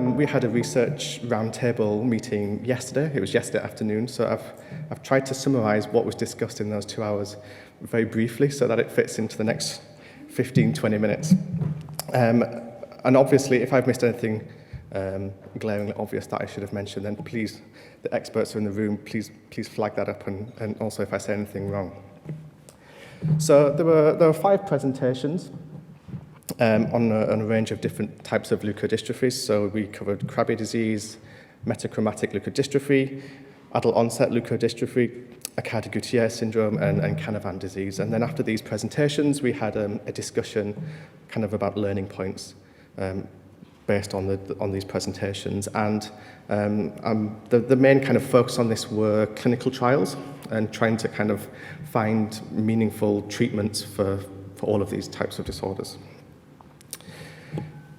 We had a research roundtable meeting yesterday. It was yesterday afternoon, so I've tried to summarise what was discussed in those 2 hours very briefly so that it fits into the next 15-20 minutes. And obviously, if I've missed anything glaringly obvious that I should have mentioned, then please, the experts are in the room, please flag that up, and also if I say anything wrong. So there were 5 presentations. On a range of different types of leukodystrophies. So we covered Krabbe disease, metachromatic leukodystrophy, adult onset leukodystrophy, Aicardi-Goutieres syndrome, and Canavan disease. And then after these presentations, we had a discussion kind of about learning points based on these presentations. And the main kind of focus on this were clinical trials and trying to kind of find meaningful treatments for all of these types of disorders.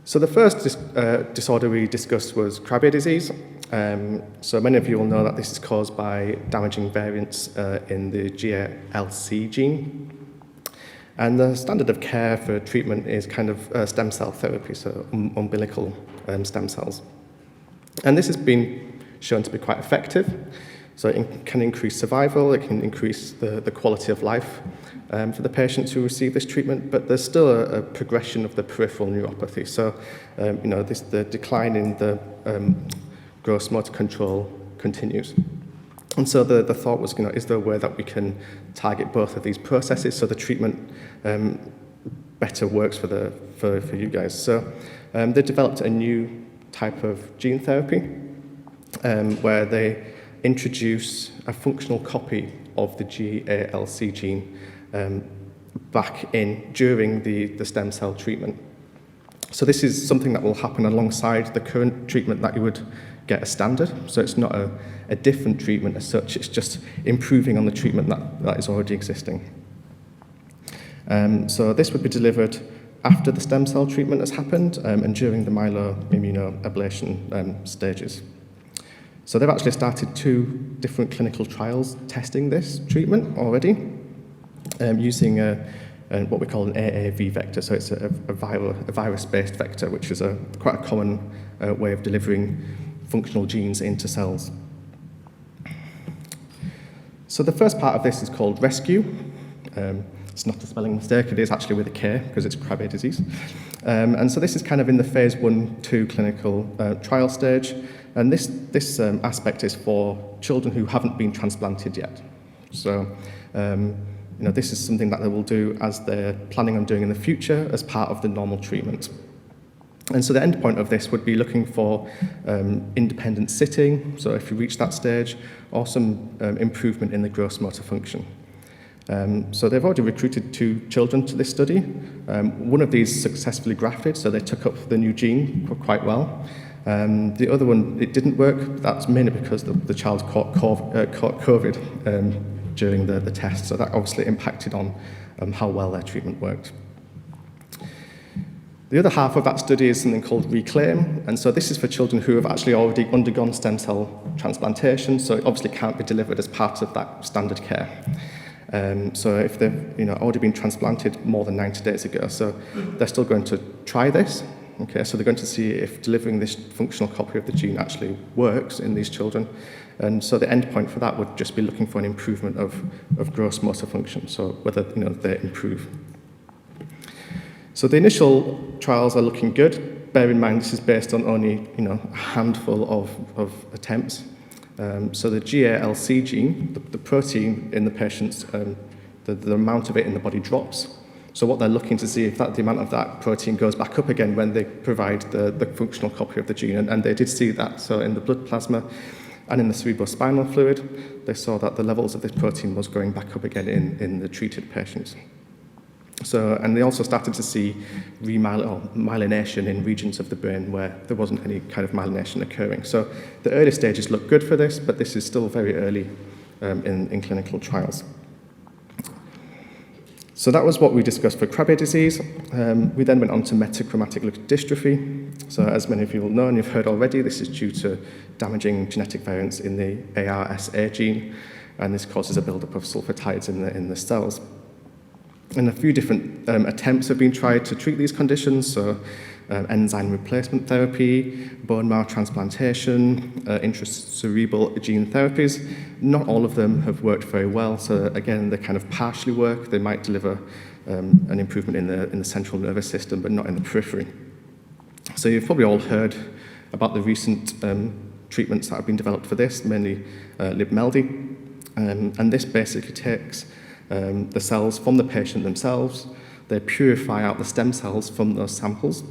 So the first disorder we discussed was Krabbe disease. So many of you will know that this is caused by damaging variants in the GALC gene. And the standard of care for treatment is kind of stem cell therapy, so umbilical stem cells. And this has been shown to be quite effective. So it can increase survival, it can increase the quality of life for the patients who receive this treatment, but there's still a progression of the peripheral neuropathy. So, the decline in the gross motor control continues. And so the thought was, is there a way that we can target both of these processes so the treatment better works for you guys? So they developed a new type of gene therapy where they introduce a functional copy of the GALC gene back in during the stem cell treatment. So this is something that will happen alongside the current treatment that you would get as standard. So it's not a different treatment as such, it's just improving on the treatment that is already existing. So this would be delivered after the stem cell treatment has happened and during the myeloimmunoablation stages. So they've actually started 2 different clinical trials testing this treatment already, using what we call an AAV vector. So it's a virus-based vector, which is quite a common way of delivering functional genes into cells. So the first part of this is called rescue. It's not a spelling mistake, it is actually with a K because it's Krabbe disease. And so this is kind of in the phase 1-2 clinical trial stage. And this aspect is for children who haven't been transplanted yet. So, this is something that they will do as they're planning on doing in the future as part of the normal treatment. And so the end point of this would be looking for independent sitting, so if you reach that stage, or some improvement in the gross motor function. So they've already recruited 2 children to this study. One of these successfully grafted, so they took up the new gene quite well. The other one, it didn't work. That's mainly because the child caught COVID during the test, so that obviously impacted on how well their treatment worked. The other half of that study is something called Reclaim, and so this is for children who have actually already undergone stem cell transplantation, so it obviously can't be delivered as part of that standard care. So if they've already been transplanted more than 90 days ago, so they're still going to try this. Okay, so they're going to see if delivering this functional copy of the gene actually works in these children. And so the end point for that would just be looking for an improvement of gross motor function, so whether they improve. So the initial trials are looking good. Bear in mind this is based on only a handful of attempts. So the GALC gene, the protein in the patients, the amount of it in the body drops. So what they're looking to see if the amount of that protein goes back up again when they provide the functional copy of the gene. And they did see that. So in the blood plasma and in the cerebrospinal fluid, they saw that the levels of this protein was going back up again in the treated patients. So, and they also started to see myelination in regions of the brain where there wasn't any kind of myelination occurring. So the early stages look good for this, but this is still very early in clinical trials. So that was what we discussed for Krabbe disease. We then went on to metachromatic leukodystrophy. So as many of you will know and you've heard already, this is due to damaging genetic variants in the ARSA gene. and this causes a buildup of sulfatides in the cells. And a few different attempts have been tried to treat these conditions, so enzyme replacement therapy, bone marrow transplantation, intracerebral gene therapies. Not all of them have worked very well, so again, they kind of partially work. They might deliver an improvement in the central nervous system, but not in the periphery. So you've probably all heard about the recent treatments that have been developed for this, mainly Libmeldy, and this basically takes the cells from the patient themselves. They purify out the stem cells from those samples,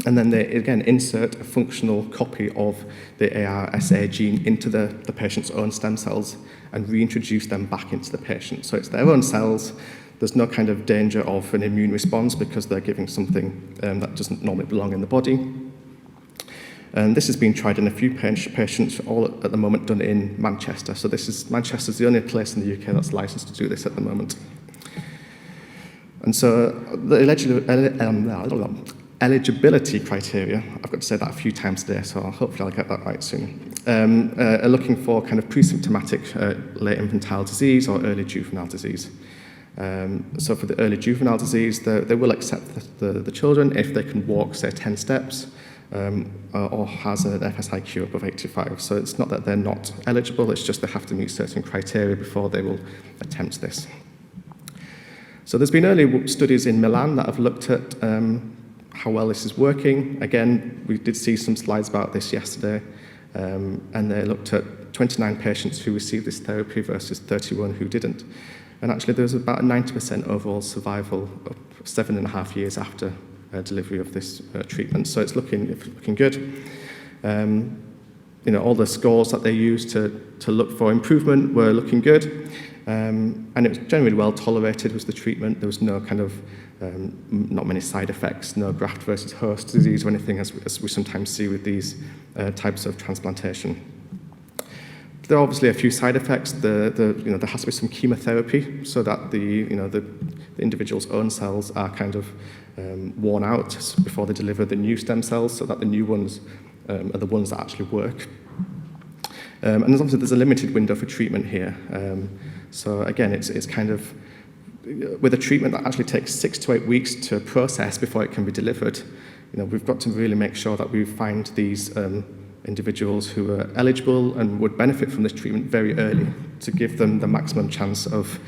and then they, again, insert a functional copy of the ARSA gene into the patient's own stem cells and reintroduce them back into the patient. So it's their own cells. There's no kind of danger of an immune response because they're giving something that doesn't normally belong in the body. And this has been tried in a few patients, all at the moment done in Manchester. So Manchester's the only place in the UK that's licensed to do this at the moment. And so the eligibility criteria, I've got to say that a few times today, so hopefully I'll get that right soon, are looking for kind of pre-symptomatic late infantile disease or early juvenile disease. So for the early juvenile disease, they will accept the children if they can walk, say, 10 steps, or has an FSIQ above 85. So it's not that they're not eligible, it's just they have to meet certain criteria before they will attempt this. So there's been early studies in Milan that have looked at how well this is working. Again, we did see some slides about this yesterday, and they looked at 29 patients who received this therapy versus 31 who didn't. And actually there was about a 90% overall survival of 7.5 years after delivery of this treatment. So it's looking good. All the scores that they used to look for improvement were looking good. And it was generally well tolerated was the treatment. There was no kind of, not many side effects, no graft versus host disease or anything as we sometimes see with these types of transplantation. There are obviously a few side effects. There has to be some chemotherapy so that the individual's own cells are kind of worn out before they deliver the new stem cells, so that the new ones are the ones that actually work. And there's a limited window for treatment here. So again, it's kind of, with a treatment that actually takes 6 to 8 weeks to process before it can be delivered, we've got to really make sure that we find these individuals who are eligible and would benefit from this treatment very early to give them the maximum chance of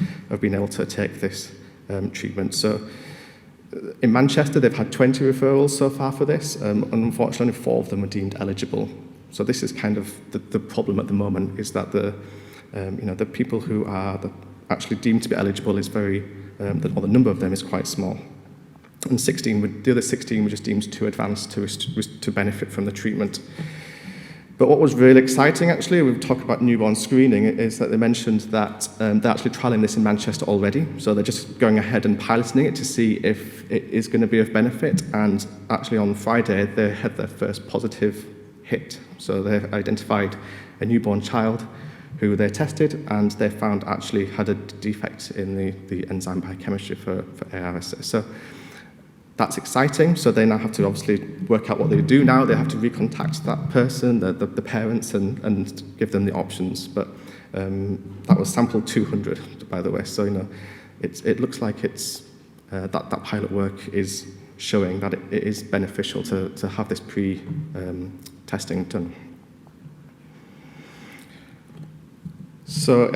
being able to take this treatment. So in Manchester, they've had 20 referrals so far for this, and unfortunately 4 of them are deemed eligible. So this is kind of the problem at the moment, is that the people who are actually deemed to be eligible is the number of them is quite small. And the other 16 were just deemed too advanced to benefit from the treatment. But what was really exciting, actually, we talk about newborn screening, is that they mentioned that they're actually trialling this in Manchester already. So they're just going ahead and piloting it to see if it is going to be of benefit. And actually on Friday, they had their first positive hit. So they've identified a newborn child who they tested, and they found actually had a defect in the enzyme biochemistry for ARSA. So that's exciting. So they now have to obviously work out what they do now. They have to recontact that person, the parents, and give them the options. But that was sample 200, by the way. So it looks like it's that pilot work is showing that it is beneficial to have this pre-testing done. So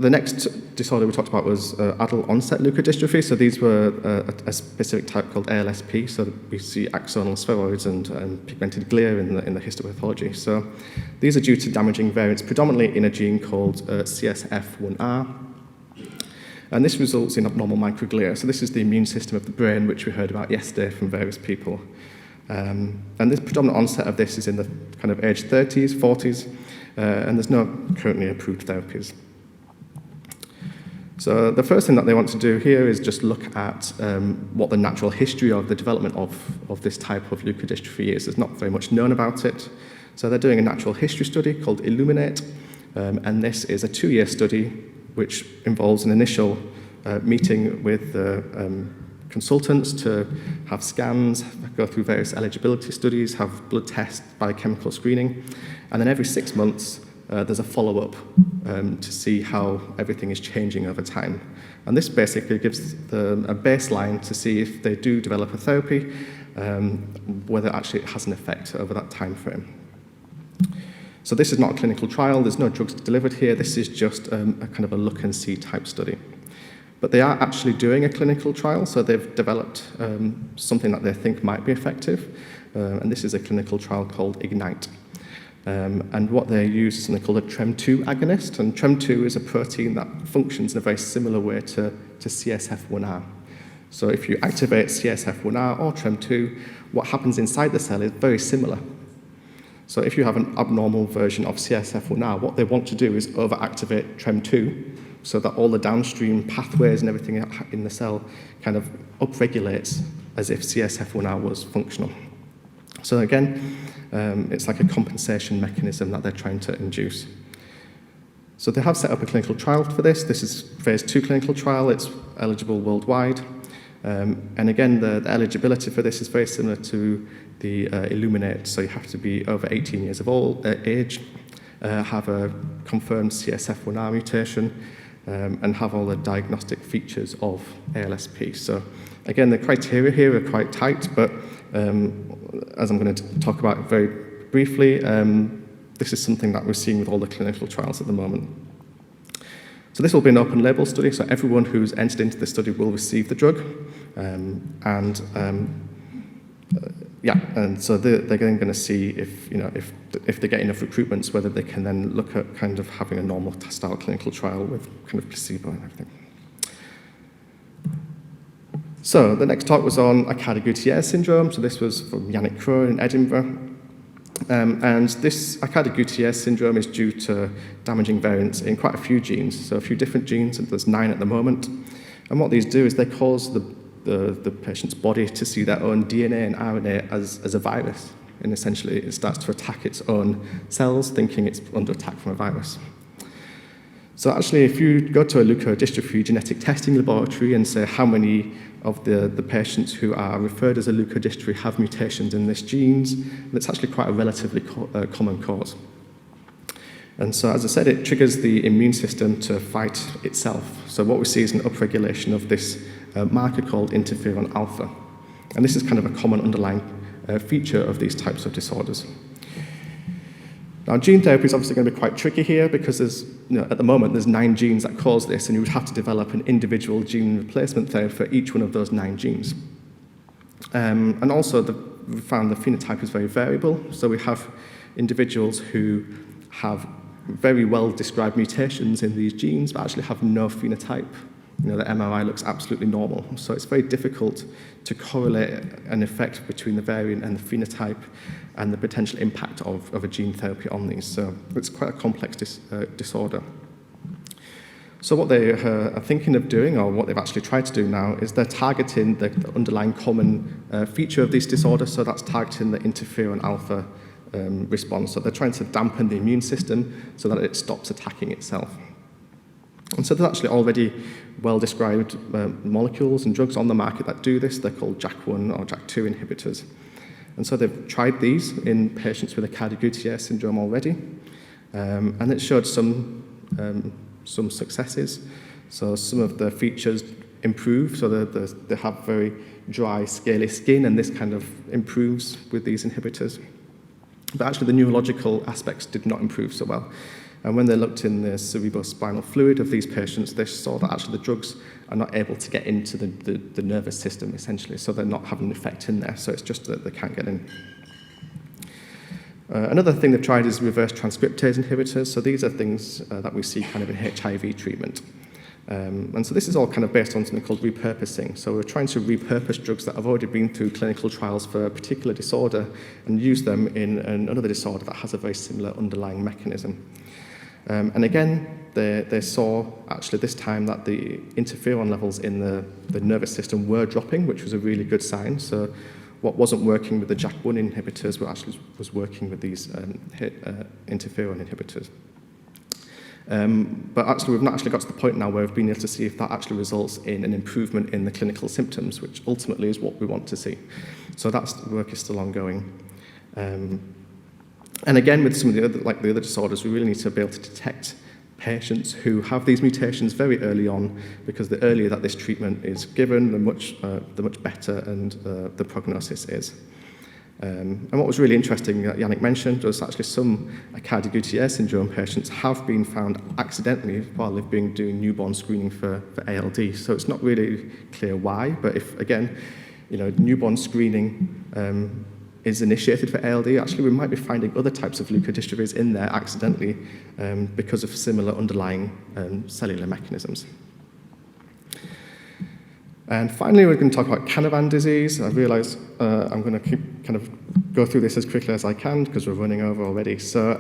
the next disorder we talked about was adult onset leukodystrophy. So these were a specific type called ALSP. So we see axonal spheroids and pigmented glia in the histopathology. So these are due to damaging variants predominantly in a gene called CSF1R. And this results in abnormal microglia. So this is the immune system of the brain, which we heard about yesterday from various people. And this predominant onset of this is in the kind of age 30s, 40s, and there's no currently approved therapies. So the first thing that they want to do here is just look at what the natural history of the development of this type of leukodystrophy is. There's not very much known about it. So they're doing a natural history study called Illuminate, and this is a 2-year study which involves an initial meeting with the consultants to have scans, go through various eligibility studies, have blood tests, biochemical screening, and then every 6 months there's a follow-up to see how everything is changing over time. And this basically gives a baseline to see if they do develop a therapy, whether actually it has an effect over that time frame. So this is not a clinical trial, there's no drugs delivered here, this is just a kind of a look and see type study. But they are actually doing a clinical trial, so they've developed something that they think might be effective, and this is a clinical trial called IGNITE. And what they use is something called a TREM2 agonist, and TREM2 is a protein that functions in a very similar way to CSF1R. So if you activate CSF1R or TREM2, what happens inside the cell is very similar. So if you have an abnormal version of CSF1R, what they want to do is overactivate TREM2 so that all the downstream pathways and everything in the cell kind of upregulates as if CSF1R was functional. So again, it's like a compensation mechanism that they're trying to induce. So they have set up a clinical trial for this. This is phase 2 clinical trial. It's eligible worldwide. And again, the eligibility for this is very similar to the Illuminate. So you have to be over 18 years of age, have a confirmed CSF1R mutation, and have all the diagnostic features of ALSP. So again, the criteria here are quite tight, but as I'm going to talk about very briefly, this is something that we're seeing with all the clinical trials at the moment. So this will be an open label study, so everyone who's entered into the study will receive the drug. And so they're then going to see if they get enough recruitments, whether they can then look at kind of having a normal style clinical trial with kind of placebo and everything. So the next talk was on Aicardi-Goutieres syndrome. So this was from Yannick Crowe in Edinburgh. And this Aicardi-Goutieres syndrome is due to damaging variants in quite a few genes, so a few different genes, and there's 9 at the moment. And what these do is they cause the patient's body to see their own DNA and RNA as a virus, and essentially it starts to attack its own cells, thinking it's under attack from a virus. So actually, if you go to a leukodystrophy genetic testing laboratory and say how many of the patients who are referred as a leukodystrophy have mutations in these genes, it's actually quite a relatively common cause. And so, as I said, it triggers the immune system to fight itself. So what we see is an upregulation of this marker called interferon alpha. And this is kind of a common underlying feature of these types of disorders. Now, gene therapy is obviously going to be quite tricky here because at the moment there's 9 genes that cause this, and you would have to develop an individual gene replacement therapy for each one of those 9 genes. And also, we found the phenotype is very variable. So we have individuals who have very well-described mutations in these genes, but actually have no phenotype. The MRI looks absolutely normal. So it's very difficult to correlate an effect between the variant and the phenotype and the potential impact of a gene therapy on these. So it's quite a complex disorder. So what they are thinking of doing, or what they've actually tried to do now, is they're targeting the underlying common feature of this disorder, so that's targeting the interferon alpha response. So they're trying to dampen the immune system so that it stops attacking itself. And so there's actually already well-described molecules and drugs on the market that do this. They're called JAK1 or JAK2 inhibitors. And so they've tried these in patients with Aicardi-Goutieres syndrome already, and it showed some successes. So some of the features improve, so they have very dry, scaly skin, and this kind of improves with these inhibitors. But actually the neurological aspects did not improve so well. And when they looked in the cerebrospinal fluid of these patients, they saw that actually the drugs are not able to get into the nervous system, essentially, so they're not having an effect in there, so it's just that they can't get in. Another thing they've tried is reverse transcriptase inhibitors, so these are things that we see kind of in HIV treatment. And so this is all kind of based on something called repurposing. So we're trying to repurpose drugs that have already been through clinical trials for a particular disorder and use them in another disorder that has a very similar underlying mechanism. And again, they saw actually this time that the interferon levels in the nervous system were dropping, which was a really good sign. So what wasn't working with the JAK1 inhibitors was working with these interferon inhibitors. But actually, we've not actually got to the point now where we've been able to see if that actually results in an improvement in the clinical symptoms, which ultimately is what we want to see. So that work is still ongoing. And again, with some of the other disorders, we really need to be able to detect patients who have these mutations very early on, because the earlier that this treatment is given, the much better and the prognosis is. And what was really interesting that Yannick mentioned was actually some Aicardi-Gouttiere syndrome patients have been found accidentally while they've been doing newborn screening for ALD. So it's not really clear why, but if, again, newborn screening is initiated for ALD, actually we might be finding other types of leukodystrophies in there accidentally because of similar underlying cellular mechanisms. And finally, we're going to talk about Canavan disease. I realise I'm going to kind of go through this as quickly as I can because we're running over already. So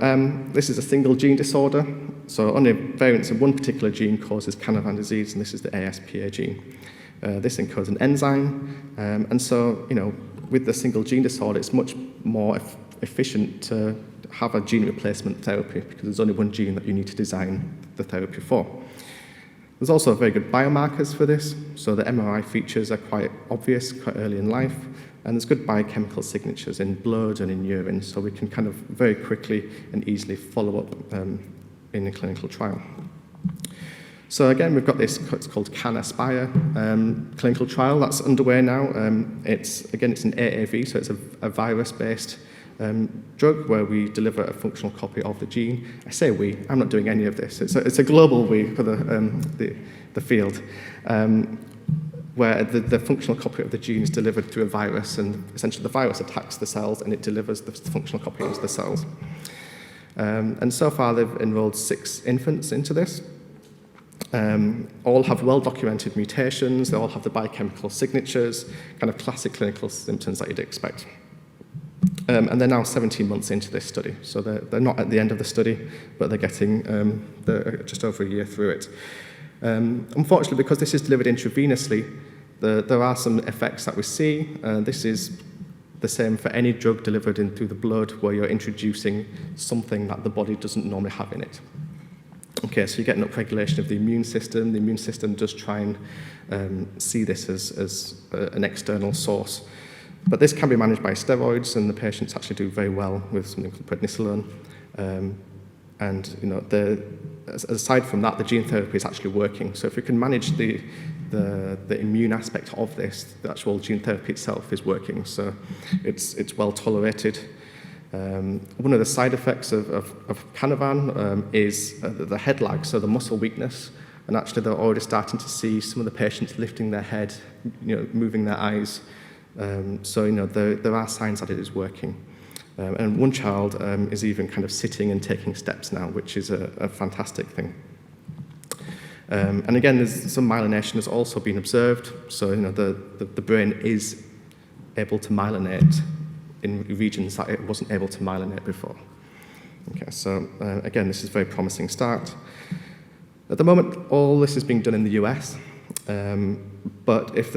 this is a single gene disorder. So only variants in one particular gene causes Canavan disease, and this is the ASPA gene. This encodes an enzyme, and so with the single gene disorder, it's much more efficient to have a gene replacement therapy because there's only one gene that you need to design the therapy for. There's also very good biomarkers for this, so the MRI features are quite obvious quite early in life, and there's good biochemical signatures in blood and in urine, so we can kind of very quickly and easily follow up in a clinical trial. So again, we've got this, it's called CAN-ASPIRE clinical trial that's underway now. It's an AAV, so it's a virus-based drug where we deliver a functional copy of the gene. I say we, I'm not doing any of this. It's a global we for the field, where the functional copy of the gene is delivered through a virus, and essentially the virus attacks the cells and it delivers the functional copy into the cells. And so far they've enrolled 6 infants into this. All have well-documented mutations, they all have the biochemical signatures, kind of classic clinical symptoms that you'd expect. And they're now 17 months into this study, so they're not at the end of the study, but they're getting they're just over a year through it. Unfortunately, because this is delivered intravenously, there are some effects that we see. This is the same for any drug delivered in through the blood, where you're introducing something that the body doesn't normally have in it. Okay, so you get an upregulation of the immune system. The immune system does try and see this as an external source. But this can be managed by steroids, and the patients actually do very well with something called prednisolone. Aside from that, the gene therapy is actually working. So if we can manage the immune aspect of this, the actual gene therapy itself is working. So it's well tolerated. One of the side effects of Canavan is the head lag, so the muscle weakness. And actually, they're already starting to see some of the patients lifting their head, moving their eyes. So there are signs that it is working. And one child is even kind of sitting and taking steps now, which is a fantastic thing. And again, there's some myelination has also been observed. So the brain is able to myelinate in regions that it wasn't able to myelinate before. Okay, so again, this is a very promising start. At the moment, all this is being done in the US, but if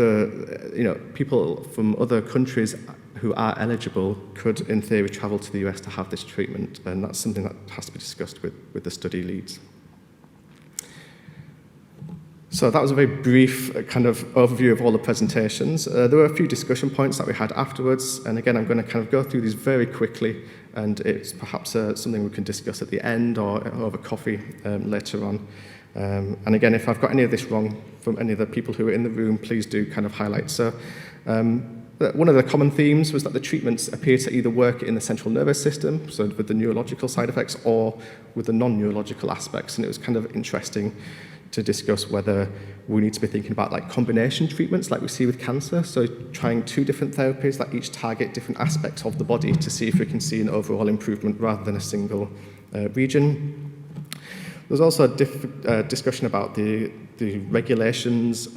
people from other countries who are eligible could, in theory, travel to the US to have this treatment, and that's something that has to be discussed with the study leads. So that was a very brief kind of overview of all the presentations. There were a few discussion points that we had afterwards, and again, I'm going to kind of go through these very quickly, and it's perhaps something we can discuss at the end or over coffee later on. And again, if I've got any of this wrong from any of the people who are in the room, please do kind of highlight. So one of the common themes was that the treatments appear to either work in the central nervous system, so with the neurological side effects, or with the non-neurological aspects, and it was kind of interesting to discuss whether we need to be thinking about like combination treatments like we see with cancer, so trying 2 different therapies that each target different aspects of the body to see if we can see an overall improvement rather than a single region. There's also a discussion about the regulations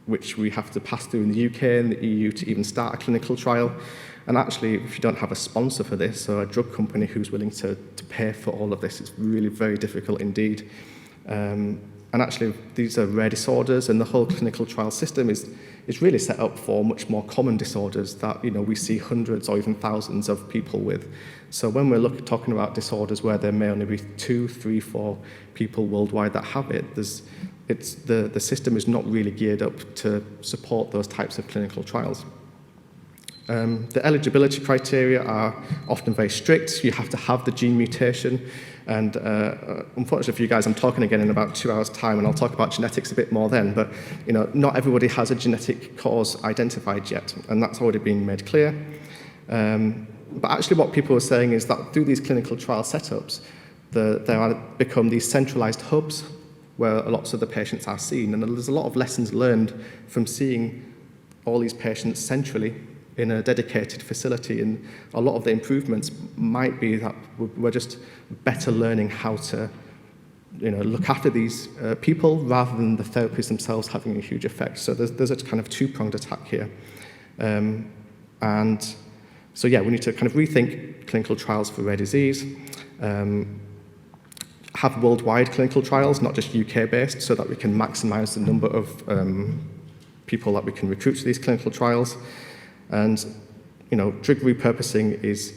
which we have to pass through in the UK and the EU to even start a clinical trial. And actually, if you don't have a sponsor for this, or a drug company who's willing to pay for all of this, it's really very difficult indeed. And actually, these are rare disorders, and the whole clinical trial system is really set up for much more common disorders that we see hundreds or even thousands of people with. So when we're talking about disorders where there may only be 2, 3, 4 people worldwide that have it, the system is not really geared up to support those types of clinical trials. The eligibility criteria are often very strict. You have to have the gene mutation. And unfortunately for you guys, I'm talking again in about 2 hours' time, and I'll talk about genetics a bit more then. But not everybody has a genetic cause identified yet, and that's already been made clear. But actually what people are saying is that through these clinical trial setups, there become these centralized hubs where lots of the patients are seen. And there's a lot of lessons learned from seeing all these patients centrally in a dedicated facility. And a lot of the improvements might be that we're just better learning how to look after these people rather than the therapies themselves having a huge effect. So there's a kind of two-pronged attack here. And so yeah, we need to kind of rethink clinical trials for rare disease, have worldwide clinical trials, not just UK-based, so that we can maximize the number of people that we can recruit to these clinical trials. And drug repurposing is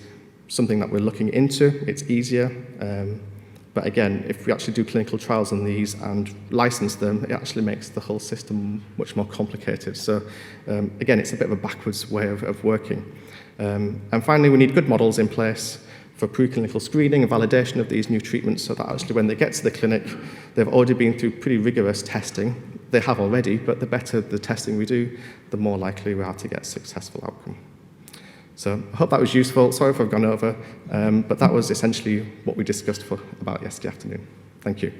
something that we're looking into. It's easier. But again, if we actually do clinical trials on these and license them, it actually makes the whole system much more complicated. So again, it's a bit of a backwards way of working. And finally, we need good models in place for preclinical screening and validation of these new treatments so that actually when they get to the clinic, they've already been through pretty rigorous testing. They have already, but the better the testing we do, the more likely we are to get a successful outcome. So I hope that was useful. Sorry if I've gone over, but that was essentially what we discussed about yesterday afternoon. Thank you.